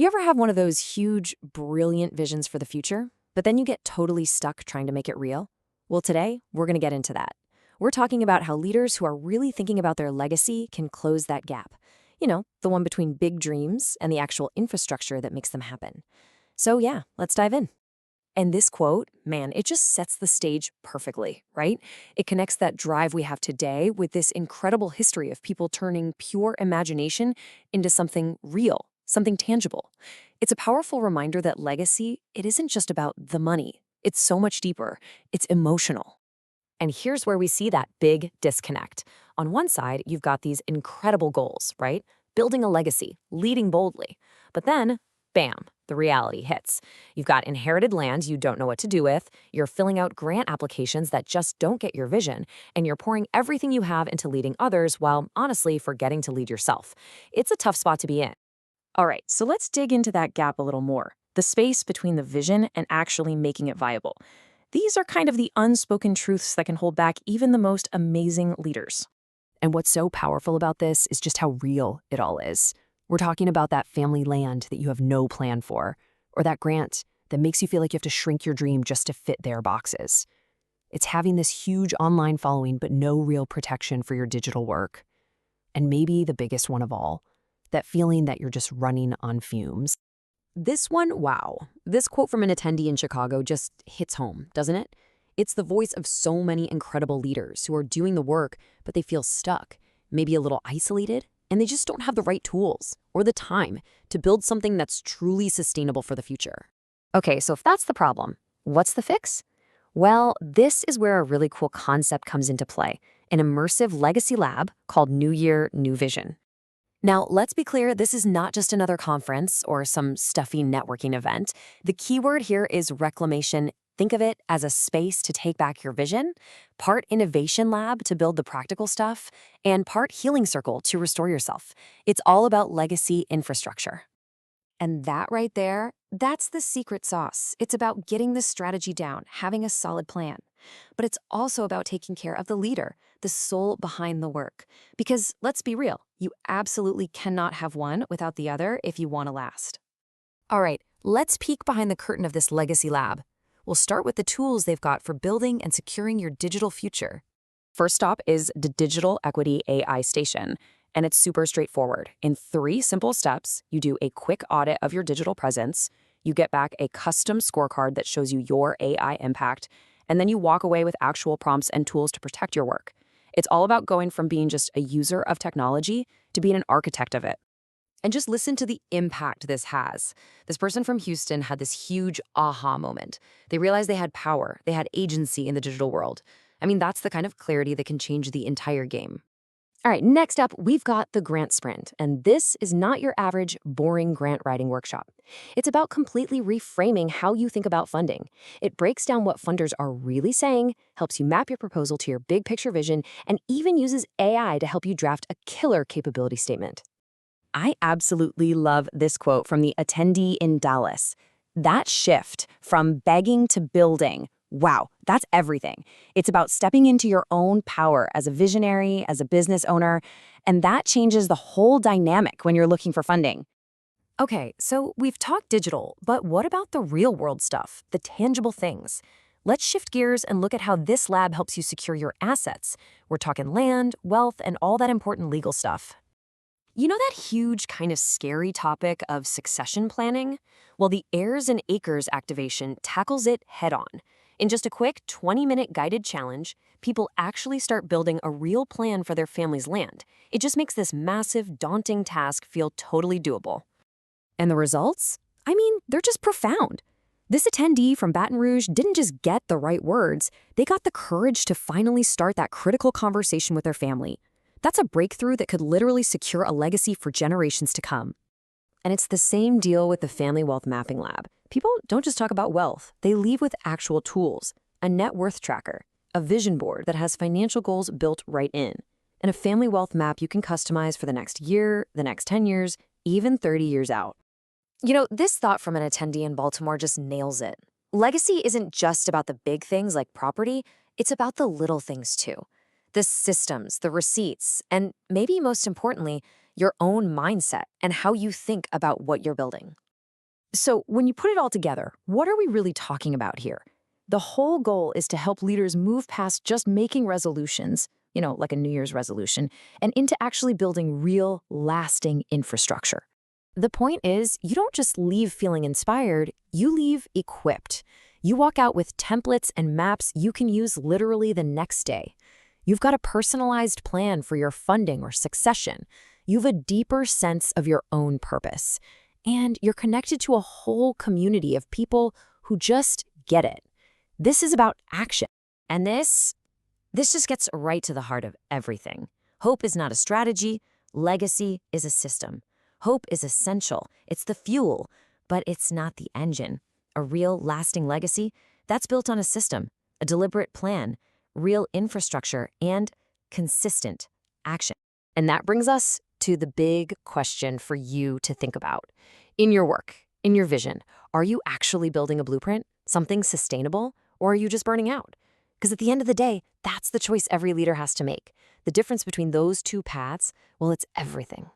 You ever have one of those huge, brilliant visions for the future, but then you get totally stuck trying to make it real? Well, today, we're going to get into that. We're talking about how leaders who are really thinking about their legacy can close that gap. You know, the one between big dreams and the actual infrastructure that makes them happen. So yeah, let's dive in. And this quote, man, it just sets the stage perfectly, right? It connects that drive we have today with this incredible history of people turning pure imagination into something real, something tangible. It's a powerful reminder that legacy, it isn't just about the money. It's so much deeper. It's emotional. And here's where we see that big disconnect. On one side, you've got these incredible goals, right? Building a legacy, leading boldly. But then, bam, the reality hits. You've got inherited land you don't know what to do with, you're filling out grant applications that just don't get your vision, and you're pouring everything you have into leading others while, honestly, forgetting to lead yourself. It's a tough spot to be in. All right, so let's dig into that gap a little more, the space between the vision and actually making it viable. These are kind of the unspoken truths that can hold back even the most amazing leaders. And what's so powerful about this is just how real it all is. We're talking about that family land that you have no plan for, or that grant that makes you feel like you have to shrink your dream just to fit their boxes. It's having this huge online following but no real protection for your digital work. And maybe the biggest one of all, that feeling that you're just running on fumes. This one, wow. This quote from an attendee in Chicago just hits home, doesn't it? It's the voice of so many incredible leaders who are doing the work, but they feel stuck, maybe a little isolated, and they just don't have the right tools or the time to build something that's truly sustainable for the future. Okay, so if that's the problem, what's the fix? Well, this is where a really cool concept comes into play, an immersive legacy lab called New Year, New Vision. Now, let's be clear, this is not just another conference or some stuffy networking event. The keyword here is reclamation. Think of it as a space to take back your vision, part innovation lab to build the practical stuff, and part healing circle to restore yourself. It's all about legacy infrastructure. And that right there, that's the secret sauce. It's about getting the strategy down, having a solid plan. But it's also about taking care of the leader, the soul behind the work. Because let's be real, you absolutely cannot have one without the other if you want to last. All right, let's peek behind the curtain of this legacy lab. We'll start with the tools they've got for building and securing your digital future. First stop is the Digital Equity AI Station. And it's super straightforward. In 3 simple steps, you do a quick audit of your digital presence, you get back a custom scorecard that shows you your AI impact, and then you walk away with actual prompts and tools to protect your work. It's all about going from being just a user of technology to being an architect of it. And just listen to the impact this has. This person from Houston had this huge aha moment. They realized they had power, they had agency in the digital world. I mean, that's the kind of clarity that can change the entire game. All right, next up, we've got the grant sprint, and this is not your average boring grant writing workshop. It's about completely reframing how you think about funding. It breaks down what funders are really saying, helps you map your proposal to your big picture vision, and even uses AI to help you draft a killer capability statement. I absolutely love this quote from the attendee in Dallas. That shift from begging to building, wow, that's everything. It's about stepping into your own power as a visionary, as a business owner, and that changes the whole dynamic when you're looking for funding. Okay, so we've talked digital, but what about the real world stuff, the tangible things? Let's shift gears and look at how this lab helps you secure your assets. We're talking land, wealth, and all that important legal stuff. You know that huge, kind of scary topic of succession planning? Well, the Heirs and Acres activation tackles it head on. In just a quick 20-minute guided challenge, people actually start building a real plan for their family's land. It just makes this massive, daunting task feel totally doable. And the results? I mean, they're just profound. This attendee from Baton Rouge didn't just get the right words, they got the courage to finally start that critical conversation with their family. That's a breakthrough that could literally secure a legacy for generations to come. And it's the same deal with the Family Wealth Mapping Lab. People don't just talk about wealth, they leave with actual tools, a net worth tracker, a vision board that has financial goals built right in, and a family wealth map you can customize for the next year, the next 10 years, even 30 years out. You know, this thought from an attendee in Baltimore just nails it. Legacy isn't just about the big things like property, it's about the little things too. The systems, the receipts, and maybe most importantly, your own mindset and how you think about what you're building. So when you put it all together, what are we really talking about here? The whole goal is to help leaders move past just making resolutions, like a New Year's resolution, and into actually building real, lasting infrastructure. The point is, you don't just leave feeling inspired, you leave equipped. You walk out with templates and maps you can use literally the next day. You've got a personalized plan for your funding or succession. You have a deeper sense of your own purpose. And you're connected to a whole community of people who just get it. This is about action. And this just gets right to the heart of everything. Hope is not a strategy. Legacy is a system. Hope is essential. It's the fuel, but it's not the engine. A real, lasting legacy, that's built on a system, a deliberate plan, real infrastructure, and consistent action. And that brings us to the big question for you to think about. In your work, in your vision, are you actually building a blueprint, something sustainable, or are you just burning out? Because at the end of the day, that's the choice every leader has to make. The difference between those two paths, well, it's everything.